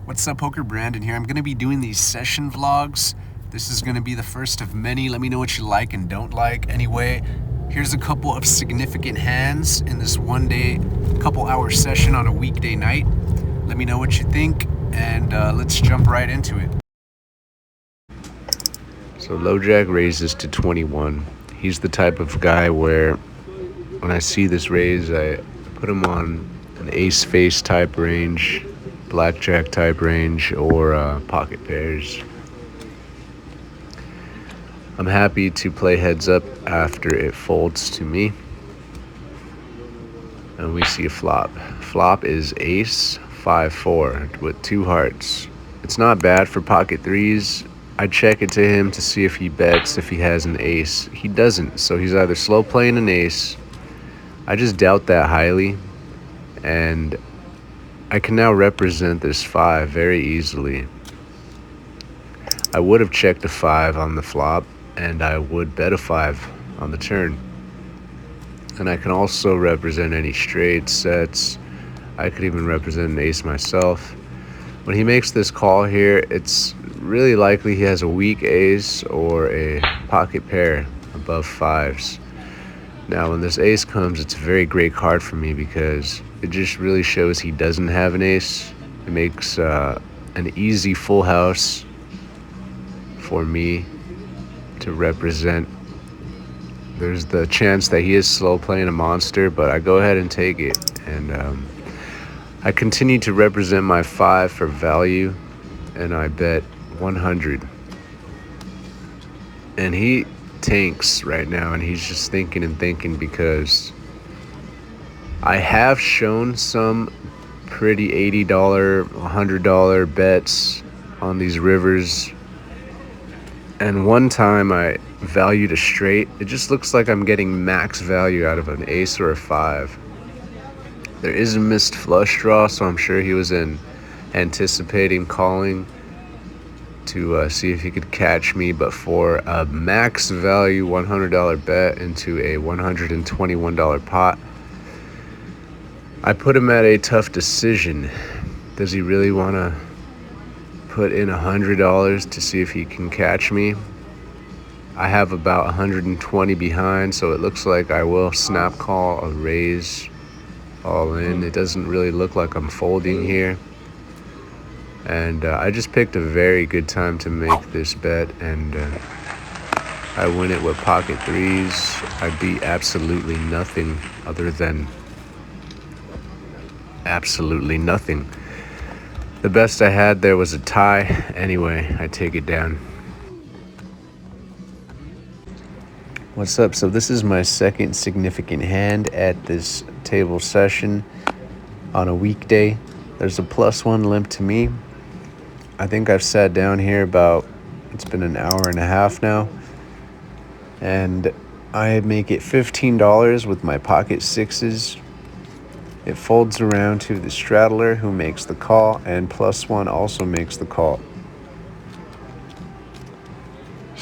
What's up, Poker Brandon here. I'm going to be doing these session vlogs. This is going to be the first of many. Let me know what you like and don't like. Anyway, here's a couple of significant hands in this one day, couple hour session on a weekday night. Let me know what you think, and let's jump right into it. So low jack raises to 21. He's the type of guy where when I see this raise, I put him on an ace face type range, blackjack type range, or pocket pairs. I'm happy to play heads up after it folds to me. And we see a flop. Flop is ace 5-4 with two hearts. It's not bad for pocket threes. I check it to him to see if he bets if he has an ace. He doesn't, so he's either slow playing an ace. I just doubt that highly, and I can now represent this 5 very easily. I would have checked a 5 on the flop, and I would bet a 5 on the turn. And I can also represent any straight sets. I could even represent an ace myself. When he makes this call here, it's really likely he has a weak ace or a pocket pair above 5s. Now, when this ace comes, it's a very great card for me because it just really shows he doesn't have an ace. It makes an easy full house for me to represent. There's the chance that he is slow playing a monster, but I go ahead and take it. And I continue to represent my 5 for value, and I bet 100. And he tanks right now, and he's just thinking and thinking because I have shown some pretty $80, $100 bets on these rivers. And one time I valued a straight. It just looks like I'm getting max value out of an ace or a 5. There is a missed flush draw, so I'm sure he was anticipating calling to see if he could catch me. But for a max value $100 bet into a $121 pot, I put him at a tough decision. Does he really want to put in $100 to see if he can catch me? I have about 120 behind, so it looks like I will snap call a raise all in. It doesn't really look like I'm folding here. And I just picked a very good time to make this bet, and I win it with pocket threes. I beat absolutely nothing other than absolutely nothing. The best I had there was a tie. Anyway, I take it down. What's up? So this is my second significant hand at this table session on a weekday. There's a +1 limp to me. I think I've sat down here it's been an hour and a half now, and I make it $15 with my pocket sixes. It folds around to the straddler, who makes the call, and +1 also makes the call.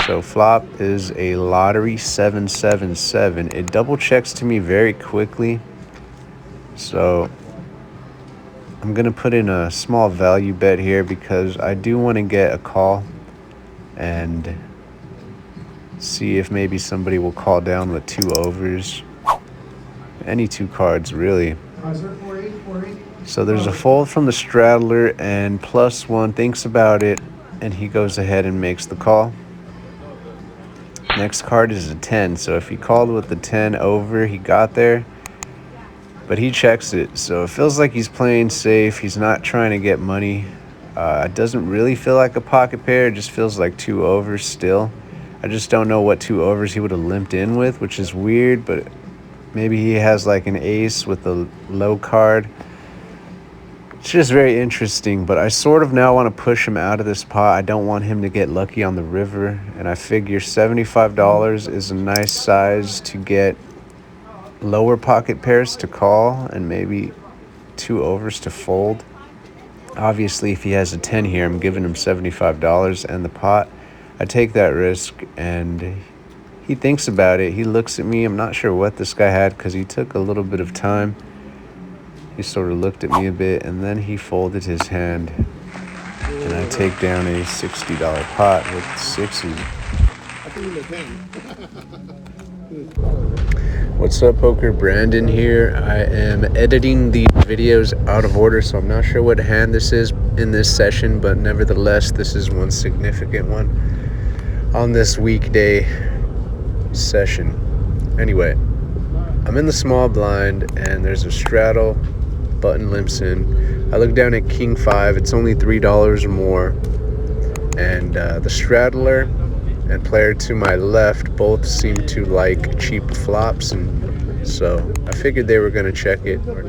So flop is a lottery 777. It double checks to me very quickly. So I'm going to put in a small value bet here because I do want to get a call and see if maybe somebody will call down with 2 overs. Any 2 cards, really. So there's a fold from the straddler, and +1 thinks about it, and he goes ahead and makes the call. Next card is a 10, so if he called with the 10 over, he got there, but he checks it. So it feels like he's playing safe. He's not trying to get money. It doesn't really feel like a pocket pair. It just feels like 2 overs still. I just don't know what 2 overs he would have limped in with, which is weird, but maybe he has like an ace with a low card. It's just very interesting, but I sort of now want to push him out of this pot. I don't want him to get lucky on the river, and I figure $75 is a nice size to get lower pocket pairs to call and maybe 2 overs to fold. Obviously, if he has a 10 here, I'm giving him $75 and the pot. I take that risk, and he thinks about it. He looks at me. I'm not sure what this guy had because he took a little bit of time. He sort of looked at me a bit, and then he folded his hand. and I take down a $60 pot with sixes. What's up, poker? Brandon here. I am editing these videos out of order, so I'm not sure what hand this is in this session, but nevertheless, this is one significant one on this weekday session. Anyway, I'm in the small blind, and there's a straddle, button limps in. I look down at King 5. It's only $3 or more, and the straddler and player to my left both seem to like cheap flops, and so I figured they were going to check it or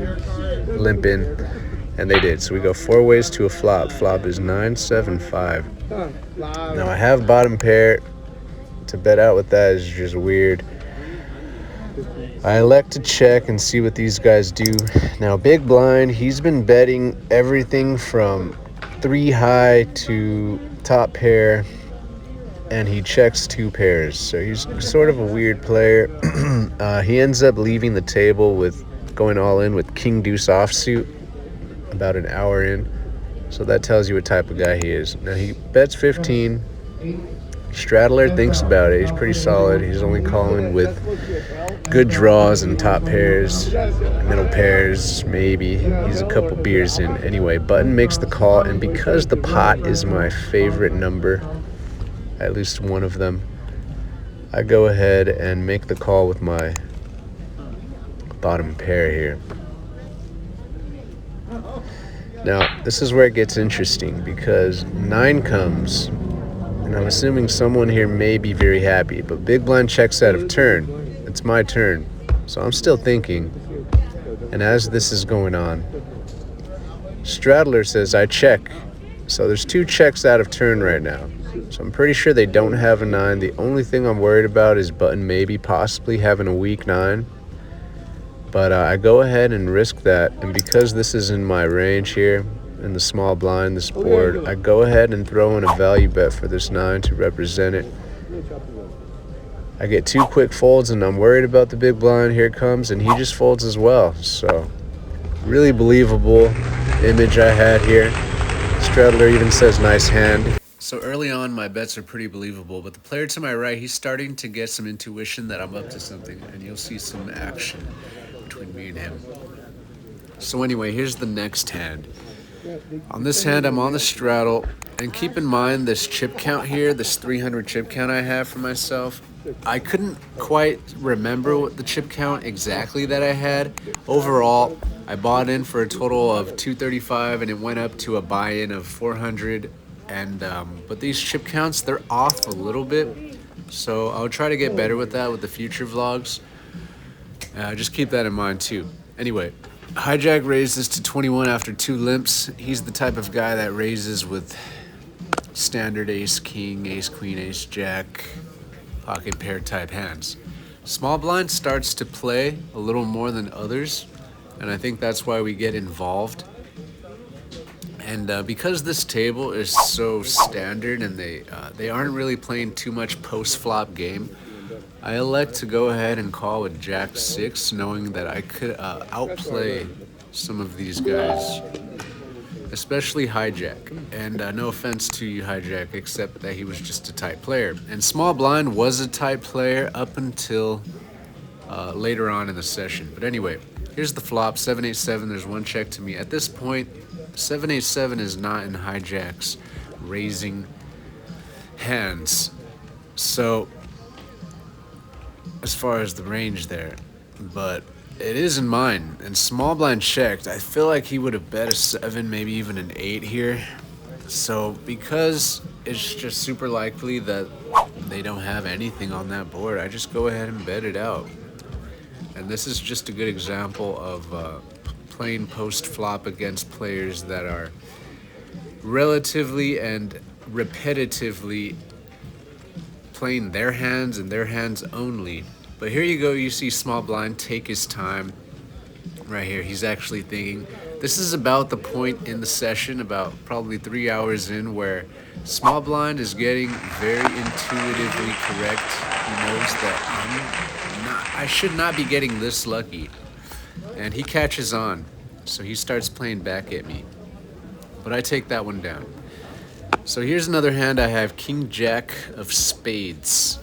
limp in, and they did. So we go 4 ways to a flop. Flop is 9-7-5. Now I have bottom pair. To bet out with that is just weird. I elect to check and see what these guys do. Now big blind, he's been betting everything from 3 high to top pair, and he checks 2 pairs, so he's sort of a weird player. He ends up leaving the table with going all in with king deuce offsuit about an hour in, so that tells you what type of guy he is. Now he bets 15. Straddler thinks about it. He's pretty solid. He's only calling with good draws and top pairs, middle pairs, maybe. He's a couple beers in. Anyway, button makes the call, and because the pot is my favorite number, at least one of them, I go ahead and make the call with my bottom pair here. Now, this is where it gets interesting, because 9 comes, and I'm assuming someone here may be very happy, but big blind checks out of turn. It's my turn, so I'm still thinking, and as this is going on, Straddler says I check. So there's 2 checks out of turn right now. So I'm pretty sure they don't have a 9. The only thing I'm worried about is button maybe possibly having a weak 9. But I go ahead and risk that. And because this is in my range here, in the small blind, this board, I go ahead and throw in a value bet for this 9 to represent it. I get 2 quick folds, and I'm worried about the big blind. Here it comes, and he just folds as well. So really believable image I had here. Straddler even says nice hand. So early on, my bets are pretty believable, but the player to my right, he's starting to get some intuition that I'm up to something, and you'll see some action between me and him. So anyway, here's the next hand. On this hand, I'm on the straddle, and keep in mind this chip count here, this 300 chip count I have for myself. I couldn't quite remember what the chip count exactly that I had. Overall, I bought in for a total of 235, and it went up to a buy-in of 400. And but these chip counts, they're off a little bit, so I'll try to get better with that with the future vlogs. Just keep that in mind too. Anyway, hijack raises to 21 after 2 limps. He's the type of guy that raises with standard ace king, ace queen, ace jack, pocket pair type hands. Small blind starts to play a little more than others, and I think that's why we get involved. And because this table is so standard, and they aren't really playing too much post-flop game, I elect to go ahead and call with Jack 6, knowing that I could outplay some of these guys, especially Hijack. And no offense to you, Hijack, except that he was just a tight player. And small blind was a tight player up until later on in the session. But anyway, here's the flop, 7-8-7. There's 1 check to me. At this point, 7-8-7 is not in Hijack's raising hands. So as far as the range there, but it is in mine. And small blind checked. I feel like he would have bet a 7, maybe even an 8 here. So because it's just super likely that they don't have anything on that board, I just go ahead and bet it out. And this is just a good example of playing post-flop against players that are relatively and repetitively playing their hands and their hands only. But here you go, you see small blind take his time right here. He's actually thinking. This is about the point in the session, about probably 3 hours in, where small blind is getting very intuitively correct. He knows that I should not be getting this lucky. And he catches on, so he starts playing back at me. But I take that one down. So here's another hand. I have King Jack of Spades.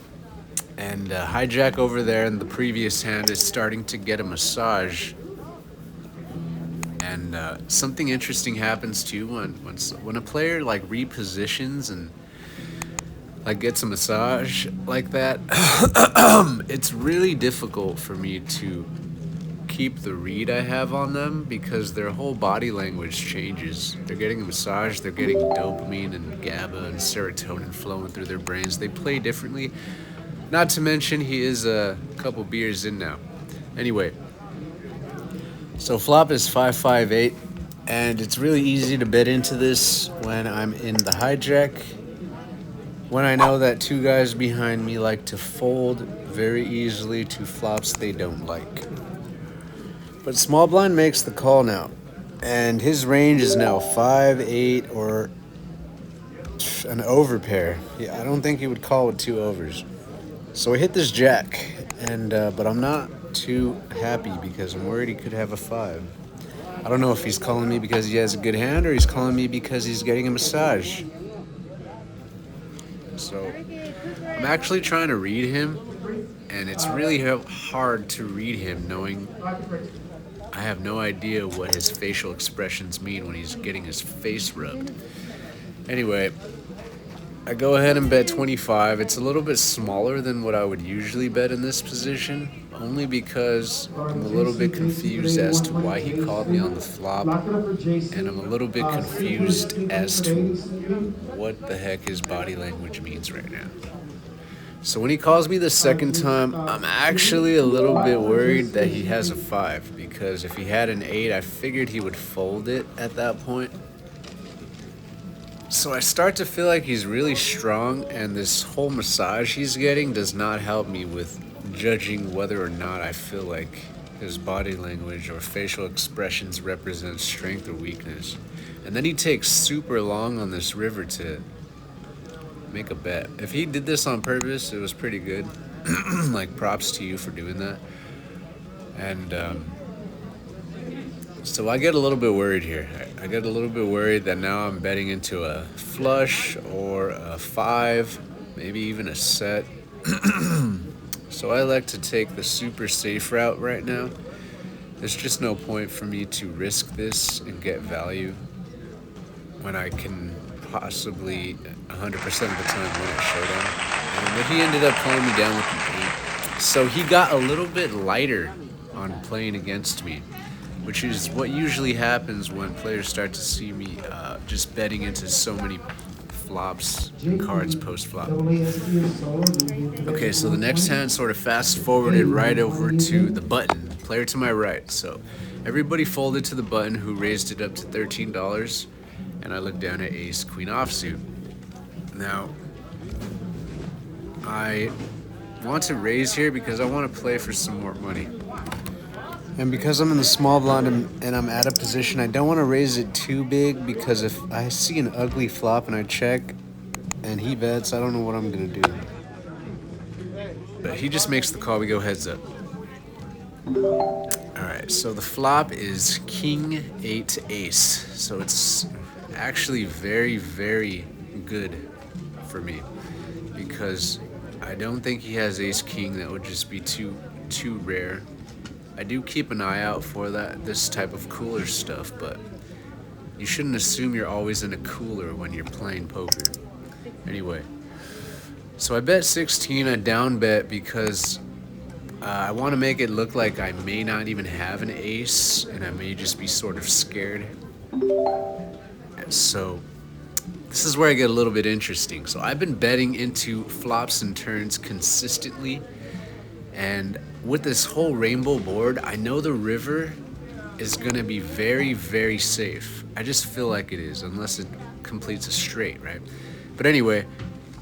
And hijack over there in the previous hand is starting to get a massage. And something interesting happens too when a player like repositions and like gets a massage like that. It's really difficult for me to keep the read I have on them because their whole body language changes. They're getting a massage, they're getting dopamine and GABA and serotonin flowing through their brains. They play differently. Not to mention he is a couple beers in now. Anyway, so flop is 5-5-8, and it's really easy to bet into this when I'm in the hijack. When I know that two guys behind me like to fold very easily to flops they don't like. But small blind makes the call now, and his range is now 5-8 or an overpair. Yeah, I don't think he would call with two overs. So I hit this jack, and but I'm not too happy because I'm worried he could have a 5. I don't know if he's calling me because he has a good hand or he's calling me because he's getting a massage. So I'm actually trying to read him, and it's really hard to read him knowing I have no idea what his facial expressions mean when he's getting his face rubbed. Anyway, I go ahead and bet 25. It's a little bit smaller than what I would usually bet in this position, only because I'm a little bit confused as to why he called me on the flop, and I'm a little bit confused as to what the heck his body language means right now. So when he calls me the second time, I'm actually a little bit worried that he has a 5, because if he had an 8, I figured he would fold it at that point. So I start to feel like he's really strong, and this whole massage he's getting does not help me with judging whether or not I feel like his body language or facial expressions represent strength or weakness. And then he takes super long on this river to make a bet. If he did this on purpose, it was pretty good. Like, props to you for doing that. And so I get a little bit worried here. I get a little bit worried that now I'm betting into a flush or a 5, maybe even a set. So I like to take the super safe route right now. There's just no point for me to risk this and get value when I can possibly 100% of the time win at showdown. And he ended up playing me down with an 8. So he got a little bit lighter on playing against me, which is what usually happens when players start to see me just betting into so many flops and cards post-flop. Okay, so the next hand sort of fast-forwarded right over to the button, player to my right. So everybody folded to the button, who raised it up to $13, and I looked down at ace queen offsuit. Now, I want to raise here because I want to play for some more money. And because I'm in the small blind and I'm out of position, I don't want to raise it too big, because if I see an ugly flop and I check and he bets, I don't know what I'm going to do. But he just makes the call. We go heads up. All right, so the flop is king 8 ace. So it's actually very, very good for me, because I don't think he has ace king. That would just be too rare. I do keep an eye out for this type of cooler stuff, but you shouldn't assume you're always in a cooler when you're playing poker. Anyway, so I bet 16. I down bet because I want to make it look like I may not even have an ace, and I may just be sort of scared. So this is where I get a little bit interesting. So I've been betting into flops and turns consistently, and with this whole rainbow board, I know the river is going to be very, very safe. I just feel like it is, unless it completes a straight, right? But anyway,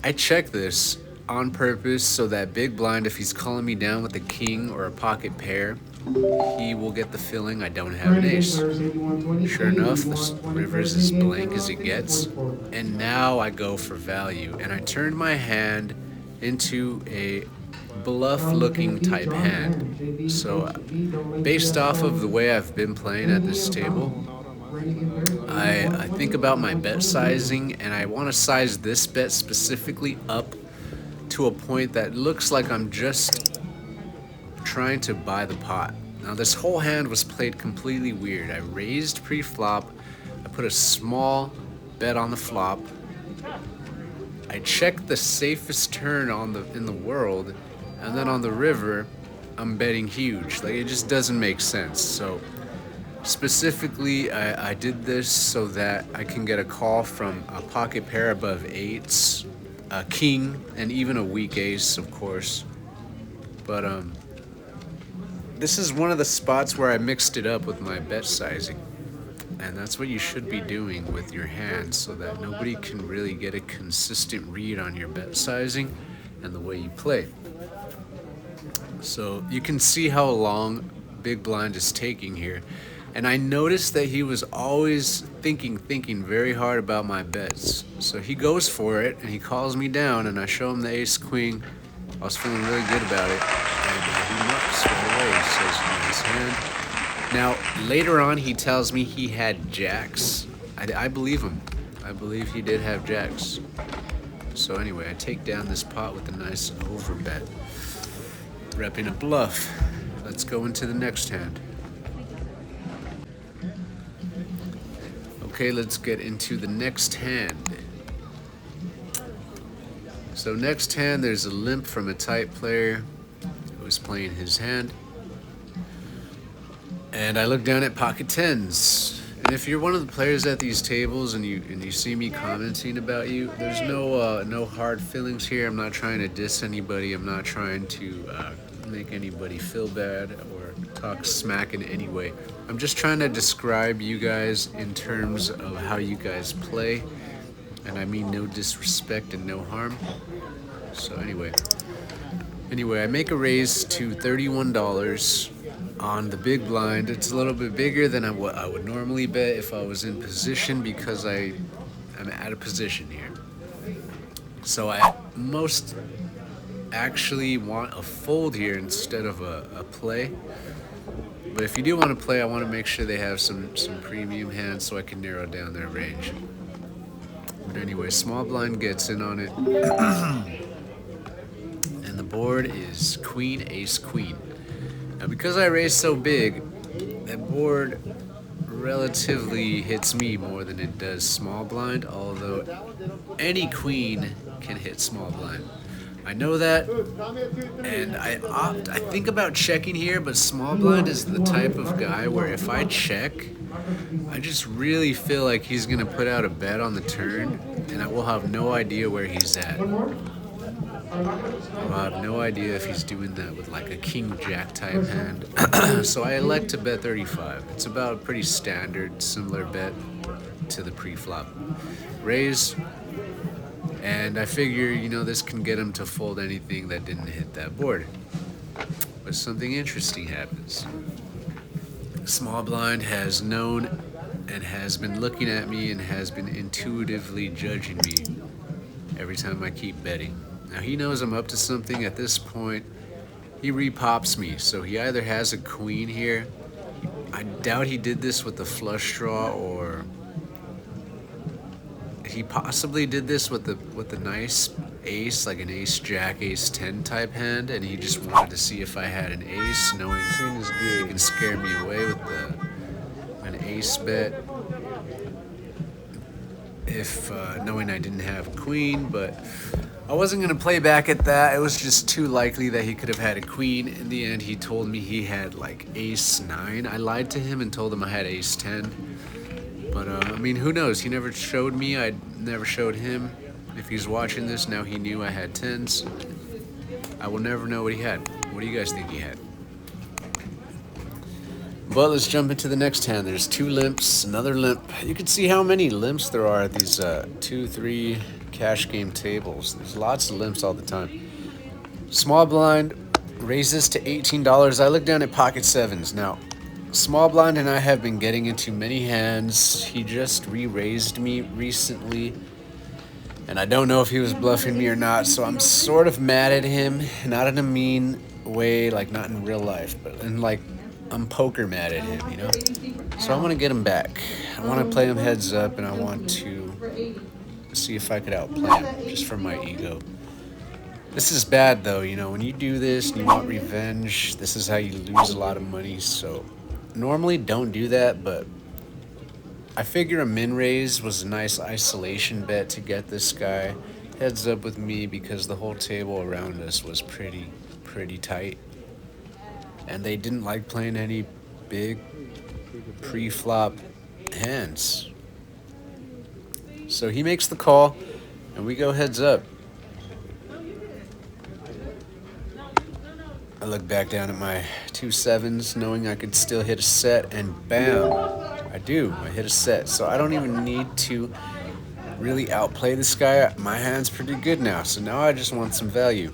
I check this on purpose so that big blind, if he's calling me down with a king or a pocket pair, he will get the feeling I don't have an ace. Sure enough, the river is as blank as it gets, and now I go for value, and I turn my hand into a bluff-looking type hand. So based off of the way I've been playing at this table, I think about my bet sizing, and I want to size this bet specifically up to a point that looks like I'm just trying to buy the pot. Now this whole hand was played completely weird. I raised pre-flop, I put a small bet on the flop, I checked the safest turn in the world, and then on the river, I'm betting huge. Like, it just doesn't make sense. So specifically, I did this so that I can get a call from a pocket pair above eights, a king, and even a weak ace, of course. But this is one of the spots where I mixed it up with my bet sizing. And that's what you should be doing with your hands, so that nobody can really get a consistent read on your bet sizing and the way you play. So you can see how long Big Blind is taking here. And I noticed that he was always thinking very hard about my bets. So he goes for it, and he calls me down, and I show him the ace queen. I was feeling really good about it, and he mucks right away. He says, nice hand. Now, later on, he tells me he had jacks. I believe him. I believe he did have jacks. So anyway, I take down this pot with a nice overbet. Repping a bluff. Let's go into the next hand. Okay, let's get into the next hand. So next hand, there's a limp from a tight player who's playing his hand. And I look down at pocket tens. And if you're one of the players at these tables and you see me commenting about you, there's no hard feelings here. I'm not trying to diss anybody. I'm not trying to make anybody feel bad or talk smack in any way. I'm just trying to describe you guys in terms of how you guys play. And I mean no disrespect and no harm. So anyway, I make a raise to $31 on the big blind. It's a little bit bigger than what I would normally bet if I was in position, because I'm out of position here. So I most actually want a fold here instead of a play. But if you do want to play, I want to make sure they have some premium hands so I can narrow down their range. But anyway, small blind gets in on it. And the board is queen, ace, queen. Now, because I raised so big, that board relatively hits me more than it does small blind, although any queen can hit small blind. I know that, and I think about checking here, but small blind is the type of guy where if I check, I just really feel like he's going to put out a bet on the turn, and I will have no idea where he's at. I'll have no idea if he's doing that with like a king jack type hand. So I elect to bet 35. It's about a pretty standard, similar bet to the pre-flop raise. And I figure, this can get him to fold anything that didn't hit that board. But something interesting happens. Small blind has known and has been looking at me and has been intuitively judging me every time I keep betting. Now he knows I'm up to something at this point. He repops me, so he either has a queen here. I doubt he did this with the flush draw, or he possibly did this with the nice ace, like an ace jack, ace 10 type hand, and he just wanted to see if I had an ace, knowing he can scare me away with an ace bet. If knowing I didn't have a queen, but I wasn't going to play back at that. It was just too likely that he could have had a queen. In the end, he told me he had like ace 9. I lied to him and told him I had ace 10. But, who knows? He never showed me. I never showed him. If he's watching this, now he knew I had 10s. I will never know what he had. What do you guys think he had? But let's jump into the next hand. There's 2 limps, another limp. You can see how many limps there are at these 2, 3 cash game tables. There's lots of limps all the time. Small blind raises to $18. I look down at pocket sevens. Now, small blind and I have been getting into many hands. He just re-raised me recently, and I don't know if he was bluffing me or not, so I'm sort of mad at him. Not in a mean way, like not in real life, but in like I'm poker mad at him, you know? So I want to get him back. I want to play him heads up, and I want to see if I could outplay him, just for my ego. This is bad, though, you know? When you do this and you want revenge, this is how you lose a lot of money. So normally don't do that, but I figure a min raise was a nice isolation bet to get this guy heads up with me, because the whole table around us was pretty tight. And they didn't like playing any big pre-flop hands. So he makes the call, and we go heads up. I look back down at my 2 7s, knowing I could still hit a set, and bam, I do. I hit a set. So I don't even need to really outplay this guy. My hand's pretty good now, so now I just want some value.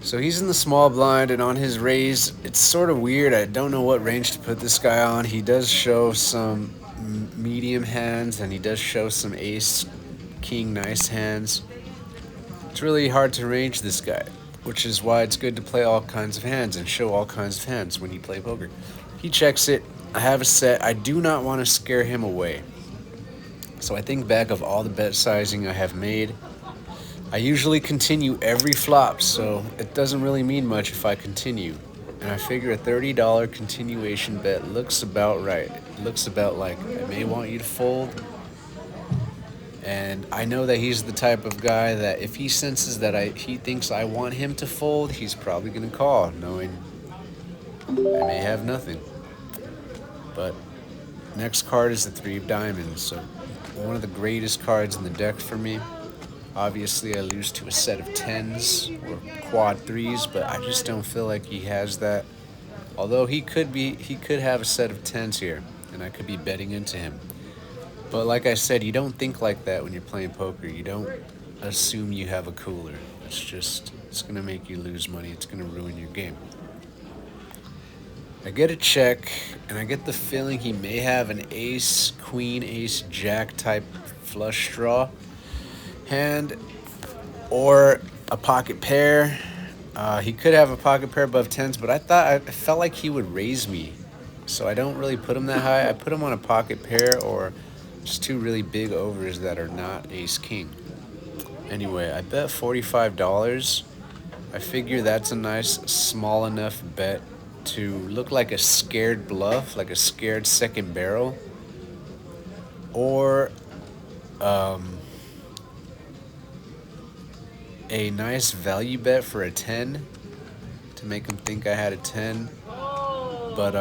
So he's in the small blind, and on his raise, it's sort of weird. I don't know what range to put this guy on. He does show some medium hands, and he does show some ace, king, nice hands. It's really hard to range this guy, which is why it's good to play all kinds of hands and show all kinds of hands when you play poker. He checks it. I have a set. I do not want to scare him away. So I think back of all the bet sizing I have made. I usually continue every flop, so it doesn't really mean much if I continue. And I figure a $30 continuation bet looks about right. It looks about like I may want you to fold. And I know that he's the type of guy that if he senses that he thinks I want him to fold, he's probably going to call, knowing I may have nothing. But next card is the 3 of diamonds, so one of the greatest cards in the deck for me. Obviously, I lose to a set of 10s or quad 3s, but I just don't feel like he has that. Although he could have a set of 10s here, and I could be betting into him. But like I said, you don't think like that when you're playing poker. You don't assume you have a cooler. It's going to make you lose money. It's going to ruin your game. I get a check, and I get the feeling he may have an ace, queen, ace, jack type flush draw hand, or a pocket pair. He could have a pocket pair above 10s, but I felt like he would raise me, so I don't really put him that high. I put him on a pocket pair or just 2 really big overs that are not ace king. Anyway, I bet $45. I figure that's a nice small enough bet to look like a scared bluff, like a scared second barrel, or a nice value bet for a 10 to make him think I had a 10. But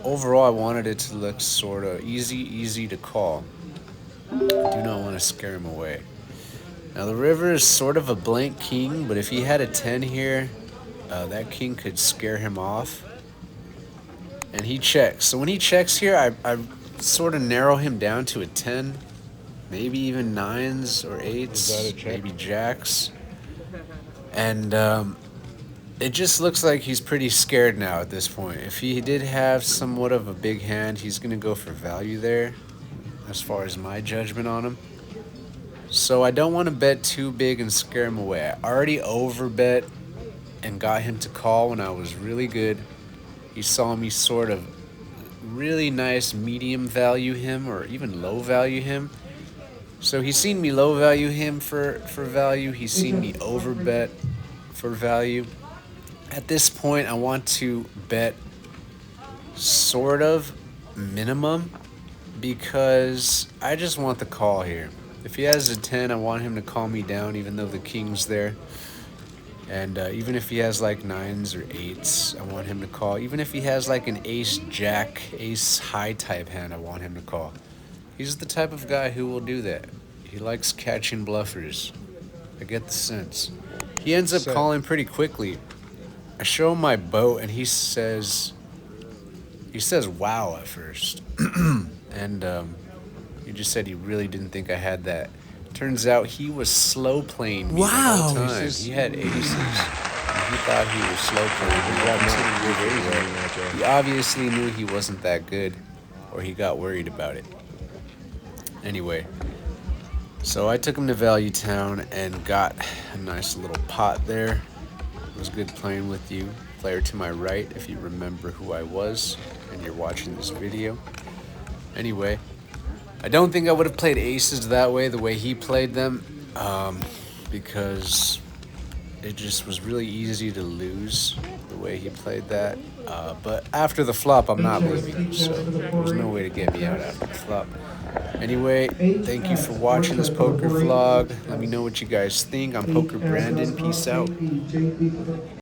overall, I wanted it to look sort of easy to call. I do not want to scare him away. Now the river is sort of a blank king, but if he had a 10 here, that king could scare him off. And he checks. So when he checks here, I sort of narrow him down to a 10. Maybe even 9s or 8s, maybe jacks. And it just looks like he's pretty scared now at this point. If he did have somewhat of a big hand, he's going to go for value there, as far as my judgment on him. So I don't want to bet too big and scare him away. I already overbet and got him to call when I was really good. He saw me sort of really nice medium value him, or even low value him. So he's seen me low value him for value. He's seen me overbet for value. At this point, I want to bet sort of minimum, because I just want the call here. If he has a 10, I want him to call me down, even though the king's there. And even if he has like 9s or 8s, I want him to call. Even if he has like an ace, jack, ace high type hand, I want him to call. He's the type of guy who will do that. He likes catching bluffers. I get the sense. He ends up calling pretty quickly. I show him my boat, and he says wow at first. And he just said he really didn't think I had that. Turns out he was slow playing me the whole time. He had aces. He thought he was slow playing. He obviously knew he wasn't that good, or he got worried about it. Anyway, so I took him to Value Town and got a nice little pot there. It was good playing with you. player to my right, if you remember who I was and you're watching this video. Anyway, I don't think I would have played aces the way he played them, because it just was really easy to lose the way he played that. But after the flop, I'm not leaving, so there's no way to get me out after the flop. Anyway, thank you for watching this poker vlog. Let me know what you guys think. I'm Poker Brandon. Peace out.